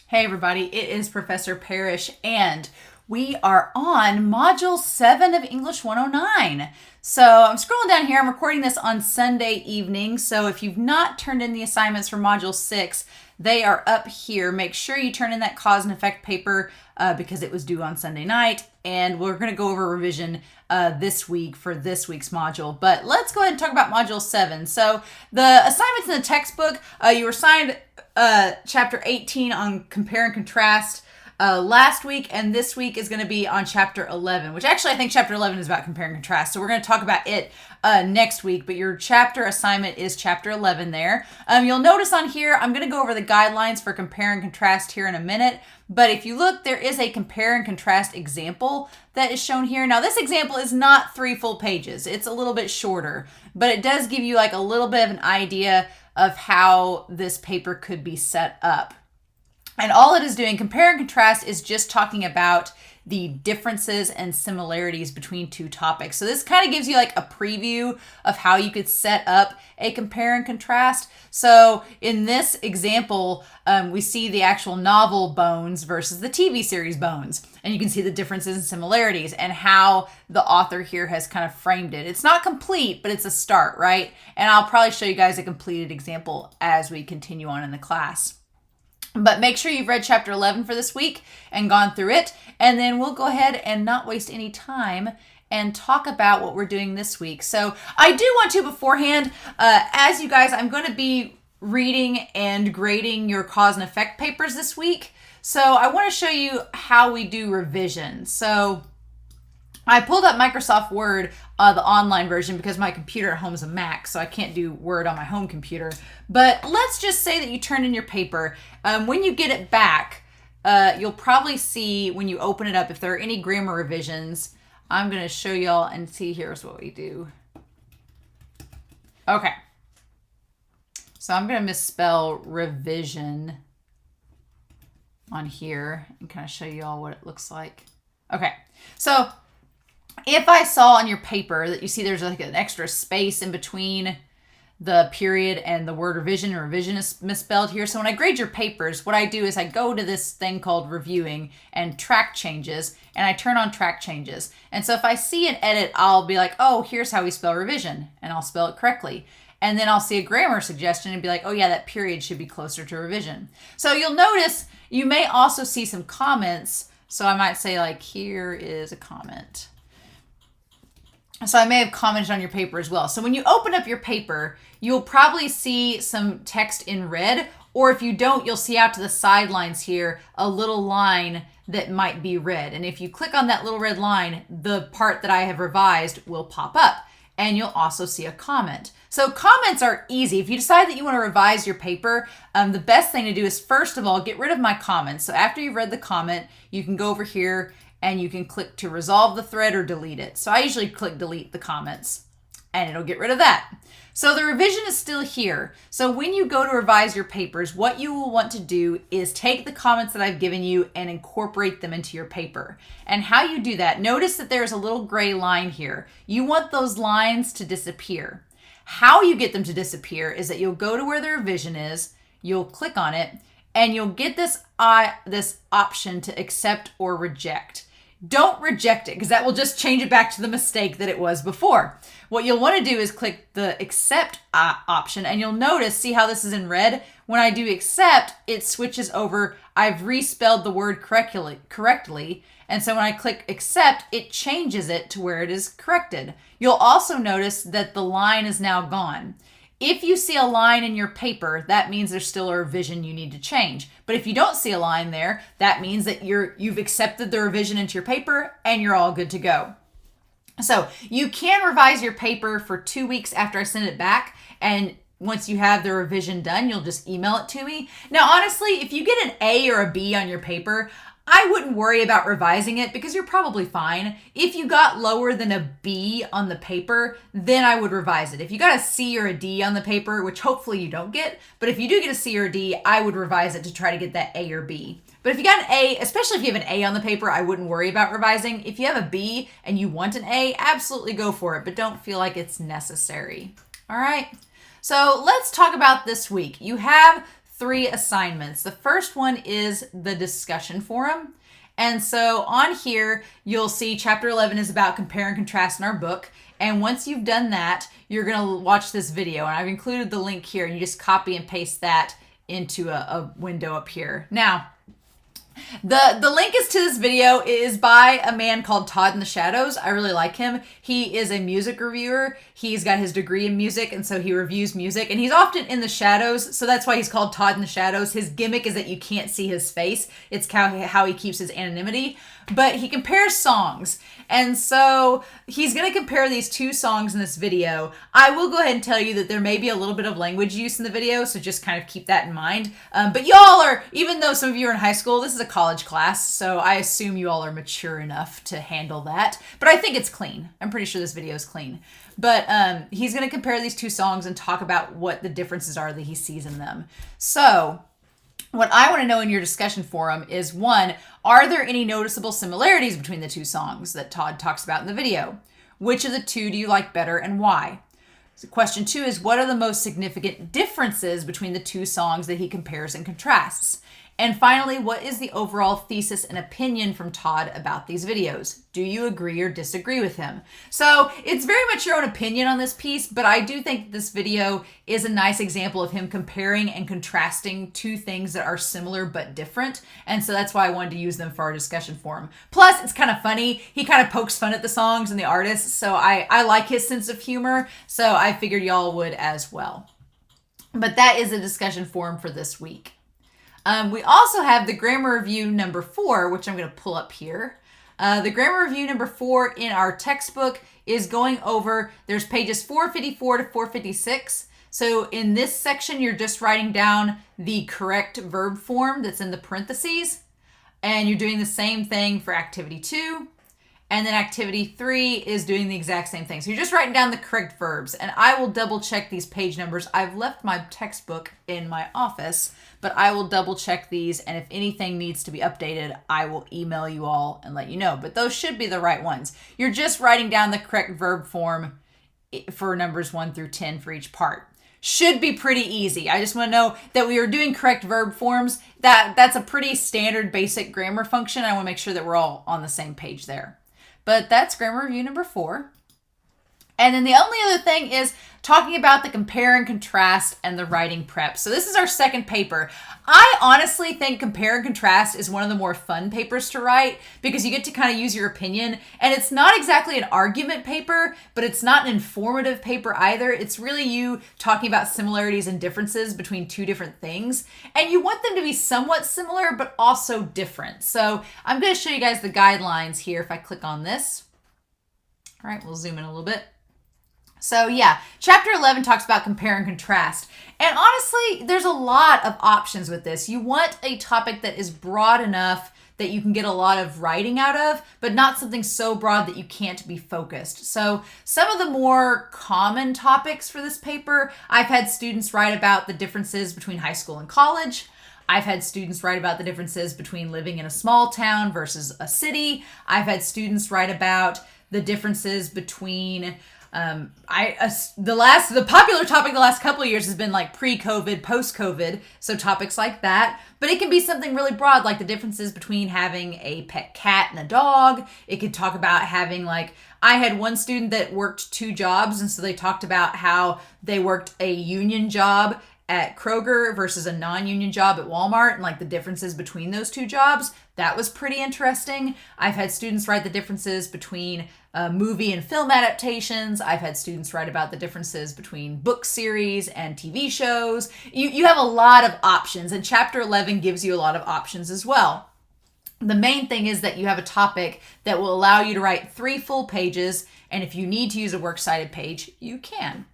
Hey everybody, it is Professor Parish and we are on Module 7 of English 109. So I'm scrolling down here, I'm recording this on Sunday evening, so if you've not turned in the assignments for Module 6, they are up here. Make sure you turn in that cause and effect paper because it was due on Sunday night, and we're going to go over revision this week for this week's module. But let's go ahead and talk about Module 7. So the assignments in the textbook, you were assigned Chapter 18 on compare and contrast last week, and this week is going to be on Chapter 11, which actually I think Chapter 11 is about compare and contrast, so we're going to talk about it next week, but your chapter assignment is Chapter 11 there. You'll notice on here, I'm going to go over the guidelines for compare and contrast here in a minute, but if you look, there is a compare and contrast example that is shown here. Now, this example is not 3 full pages. It's a little bit shorter, but it does give you like a little bit of an idea of how this paper could be set up. And all it is doing, compare and contrast, is just talking about the differences and similarities between two topics. So this kind of gives you like a preview of how you could set up a compare and contrast. So in this example, we see the actual novel Bones versus the TV series Bones. And you can see the differences and similarities and how the author here has kind of framed it. It's not complete, but it's a start, right? And I'll probably show you guys a completed example as we continue on in the class. But make sure you've read Chapter 11 for this week and gone through it. And then we'll go ahead and not waste any time and talk about what we're doing this week. So I do want to beforehand, as you guys, I'm going to be reading and grading your cause and effect papers this week. So I want to show you how we do revision. So I pulled up Microsoft Word, the online version, because my computer at home is a Mac, so I can't do Word on my home computer. But let's just say that you turn in your paper. When you get it back, you'll probably see when you open it up, if there are any grammar revisions, I'm going to show y'all and see here's what we do. Okay. So I'm going to misspell revision on here and kind of show you all what it looks like. Okay. So if I saw on your paper that you see there's like an extra space in between the period and the word revision, and revision is misspelled here. So when I grade your papers, what I do is I go to this thing called reviewing and track changes, and I turn on track changes. And so if I see an edit, I'll be like, oh, here's how we spell revision, and I'll spell it correctly. And then I'll see a grammar suggestion and be like, oh yeah, that period should be closer to revision. So you'll notice you may also see some comments. So I might say like, here is a comment. So I may have commented on your paper as well. So when you open up your paper, you'll probably see some text in red, or if you don't, you'll see out to the sidelines here a little line that might be red. And if you click on that little red line, the part that I have revised will pop up, and you'll also see a comment. So comments are easy. If you decide that you want to revise your paper, the best thing to do is, first of all, get rid of my comments. So after you've read the comment, you can go over here and you can click to resolve the thread or delete it. So I usually click delete the comments and it'll get rid of that. So the revision is still here. So when you go to revise your papers, what you will want to do is take the comments that I've given you and incorporate them into your paper. And how you do that, notice that there's a little gray line here. You want those lines to disappear. How you get them to disappear is that you'll go to where the revision is, you'll click on it, and you'll get this option to accept or reject. Don't reject it, because that will just change it back to the mistake that it was before. What you'll want to do is click the accept option, and you'll notice, see how this is in red? When I do accept, it switches over. I've respelled the word correctly, and so when I click accept, it changes it to where it is corrected. You'll also notice that the line is now gone. If you see a line in your paper, that means there's still a revision you need to change. But if you don't see a line there, that means that you've accepted the revision into your paper and you're all good to go. So you can revise your paper for 2 weeks after I send it back, and once you have the revision done, you'll just email it to me. Now, honestly, if you get an A or a B on your paper, I wouldn't worry about revising it because you're probably fine. If you got lower than a B on the paper, then I would revise it. If you got a C or a D on the paper, which hopefully you don't get, but if you do get a C or a D, I would revise it to try to get that A or B. But if you got an A, especially if you have an A on the paper, I wouldn't worry about revising. If you have a B and you want an A, absolutely go for it, but don't feel like it's necessary. All right. So let's talk about this week. You have 3 assignments. The first one is the discussion forum. And so on here, you'll see chapter 11 is about compare and contrast in our book. And once you've done that, you're going to watch this video. And I've included the link here, and you just copy and paste that into a window up here. Now, the link is to this video. It is by a man called Todd in the Shadows. I really like him. He is a music reviewer. He's got his degree in music, and so he reviews music. And he's often in the shadows, so that's why he's called Todd in the Shadows. His gimmick is that you can't see his face. It's how he keeps his anonymity. But he compares songs. And so he's going to compare these 2 songs in this video. I will go ahead and tell you that there may be a little bit of language use in the video, so just kind of keep that in mind. But y'all are, even though some of you are in high school, this is a college class, so I assume you all are mature enough to handle that. But I think it's clean. I'm pretty sure this video is clean. But he's going to compare these 2 songs and talk about what the differences are that he sees in them. So what I want to know in your discussion forum is, 1, are there any noticeable similarities between the 2 songs that Todd talks about in the video? Which of the 2 do you like better and why? So question 2 is, what are the most significant differences between the 2 songs that he compares and contrasts? And finally, what is the overall thesis and opinion from Todd about these videos? Do you agree or disagree with him? So it's very much your own opinion on this piece, but I do think this video is a nice example of him comparing and contrasting 2 things that are similar but different. And so that's why I wanted to use them for our discussion forum. Plus, it's kind of funny. He kind of pokes fun at the songs and the artists. So I like his sense of humor. So I figured y'all would as well. But that is a discussion forum for this week. We also have the grammar review number 4, which I'm going to pull up here. The grammar review number 4 in our textbook is going over, there's pages 454 to 456. So in this section, you're just writing down the correct verb form that's in the parentheses. And you're doing the same thing for activity 2. And then activity 3 is doing the exact same thing. So you're just writing down the correct verbs. And I will double check these page numbers. I've left my textbook in my office, but I will double check these. And if anything needs to be updated, I will email you all and let you know. But those should be the right ones. You're just writing down the correct verb form for numbers 1 through 10 for each part. Should be pretty easy. I just want to know that we are doing correct verb forms. That's a pretty standard basic grammar function. I want to make sure that we're all on the same page there. But that's grammar review number 4. And then the only other thing is talking about the compare and contrast and the writing prep. So this is our second paper. I honestly think compare and contrast is one of the more fun papers to write because you get to kind of use your opinion. And it's not exactly an argument paper, but it's not an informative paper either. It's really you talking about similarities and differences between 2 different things. And you want them to be somewhat similar, but also different. So I'm going to show you guys the guidelines here if I click on this. All right, we'll zoom in a little bit. So yeah, chapter 11 talks about compare and contrast. And honestly, there's a lot of options with this. You want a topic that is broad enough that you can get a lot of writing out of, but not something so broad that you can't be focused. So some of the more common topics for this paper, I've had students write about the differences between high school and college. I've had students write about the differences between living in a small town versus a city. I've had students write about the differences between the popular topic the last couple of years has been like pre-COVID, post-COVID, so topics like that. But it can be something really broad, like the differences between having a pet cat and a dog. It could talk about having I had one student that worked 2 jobs, and so they talked about how they worked a union job at Kroger versus a non-union job at Walmart and the differences between those 2 jobs. That was pretty interesting. I've had students write the differences between movie and film adaptations. I've had students write about the differences between book series and TV shows. You have a lot of options, and chapter 11 gives you a lot of options as well. The main thing is that you have a topic that will allow you to write 3 full pages, and if you need to use a works cited page, you can.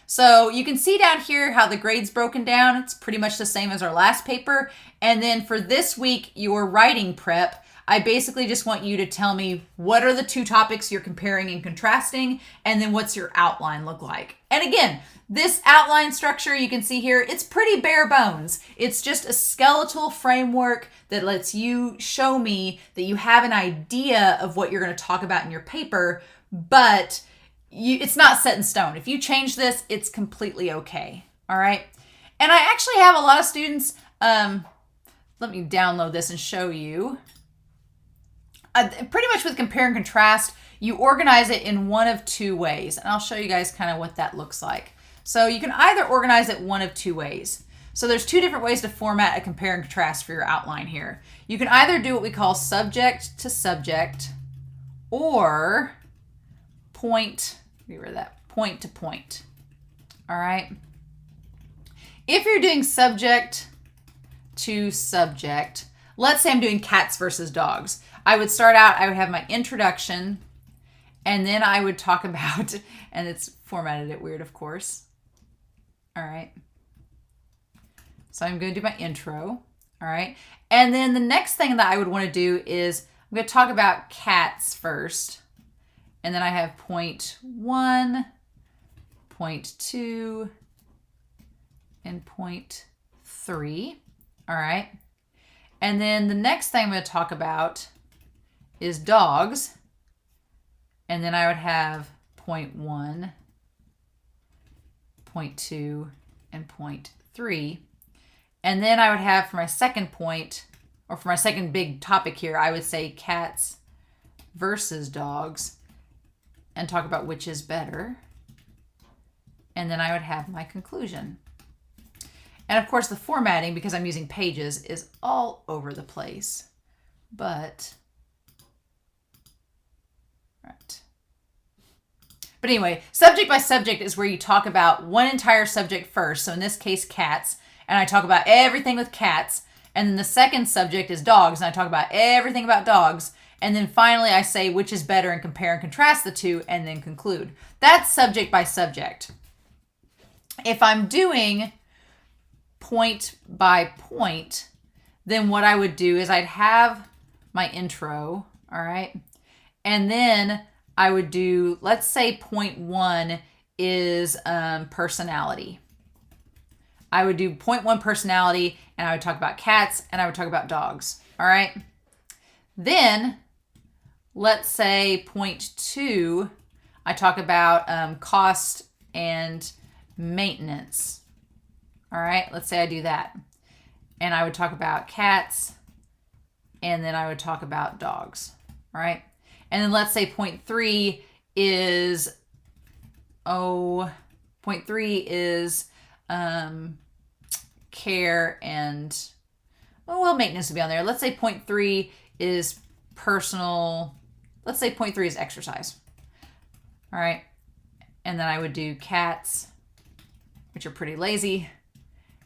So you can see down here how the grade's broken down. It's pretty much the same as our last paper. And then for this week, your writing prep, I basically just want you to tell me what are the 2 topics you're comparing and contrasting, and then what's your outline look like. And again, this outline structure you can see here, it's pretty bare bones. It's just a skeletal framework that lets you show me that you have an idea of what you're going to talk about in your paper, but it's not set in stone. If you change this, it's completely okay. All right. And I actually have a lot of students, let me download this and show you. Pretty much with compare and contrast, you organize it in one of two ways. And I'll show you guys kind of what that looks like. So you can either organize it one of two ways. So there's two different ways to format a compare and contrast for your outline here. You can either do what we call subject to subject or point to point. All right. If you're doing subject to subject, let's say I'm doing cats versus dogs. I would start out, I would have my introduction, and then I would talk about, and it's formatted it weird, of course. All right. So I'm going to do my intro. All right. And then the next thing that I would want to do is I'm going to talk about cats first. And then I have point 1, point 2, and point 3. All right. And then the next thing I'm going to talk about is dogs. And then I would have point 1, point 2, and point 3. And then I would have for my second point, or for my second big topic here, I would say cats versus dogs and talk about which is better. And then I would have my conclusion. And of course the formatting, because I'm using pages, is all over the place. But, right. But anyway, subject by subject is where you talk about one entire subject first. So in this case, cats. And I talk about everything with cats. And then the second subject is dogs. And I talk about everything about dogs. And then finally I say which is better and compare and contrast the two and then conclude. That's subject by subject. If I'm doing point by point, then what I would do is I'd have my intro, all right? And then I would do, let's say point 1 is personality. I would do point 1 personality, and I would talk about cats, and I would talk about dogs, all right? Then, let's say point 2, I talk about cost and maintenance, all right? Let's say I do that. And I would talk about cats, and then I would talk about dogs, all right? And then let's say point 3 is, point 3 is care and, well, maintenance would be on there. Let's say point 3 is personal. Let's say point 3 is exercise. All right. And then I would do cats, which are pretty lazy.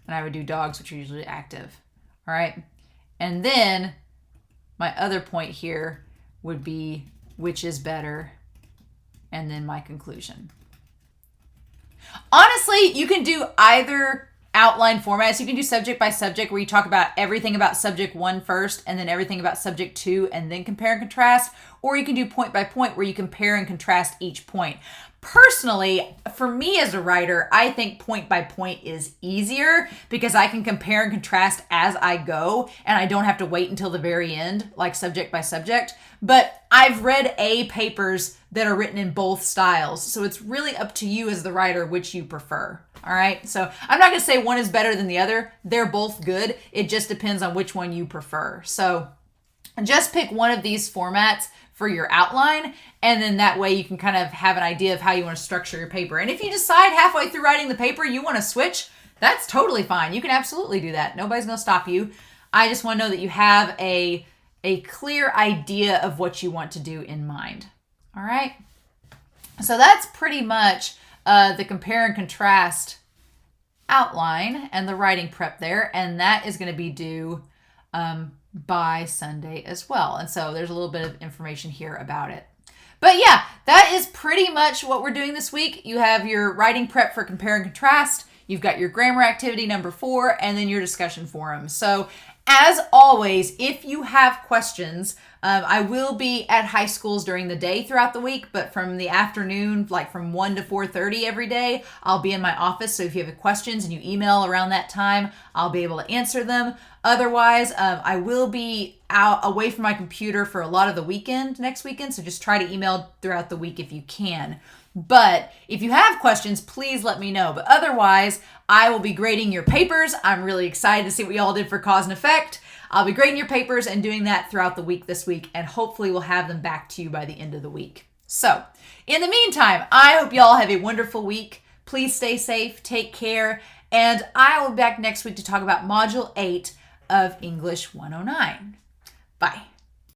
And I would do dogs, which are usually active. All right. And then my other point here would be which is better. And then my conclusion. Honestly, you can do either outline format. So you can do subject by subject where you talk about everything about subject 1 first and then everything about subject 2 and then compare and contrast. Or you can do point by point where you compare and contrast each point. Personally, for me as a writer, I think point by point is easier because I can compare and contrast as I go and I don't have to wait until the very end, like subject by subject. But I've read A papers that are written in both styles. So it's really up to you as the writer which you prefer. All right. So I'm not going to say one is better than the other. They're both good. It just depends on which one you prefer. So just pick one of these formats for your outline, and then that way you can kind of have an idea of how you want to structure your paper. And if you decide halfway through writing the paper you want to switch, that's totally fine. You can absolutely do that. Nobody's going to stop you. I just want to know that you have a clear idea of what you want to do in mind. All right. So that's pretty much the compare and contrast outline and the writing prep there. And that is going to be due by Sunday as well. And so there's a little bit of information here about it. But yeah, that is pretty much what we're doing this week. You have your writing prep for compare and contrast. You've got your grammar activity number 4 and then your discussion forum. So as always, if you have questions, I will be at high schools during the day throughout the week, but from the afternoon, like from 1 to 4:30 every day, I'll be in my office. So if you have questions and you email around that time, I'll be able to answer them. Otherwise, I will be out away from my computer for a lot of the weekend next weekend. So just try to email throughout the week if you can. But if you have questions, please let me know. But otherwise, I will be grading your papers. I'm really excited to see what y'all did for cause and effect. I'll be grading your papers and doing that throughout the week this week, and hopefully we'll have them back to you by the end of the week. So, in the meantime, I hope y'all have a wonderful week. Please stay safe, take care, and I will be back next week to talk about Module 8 of English 109. Bye.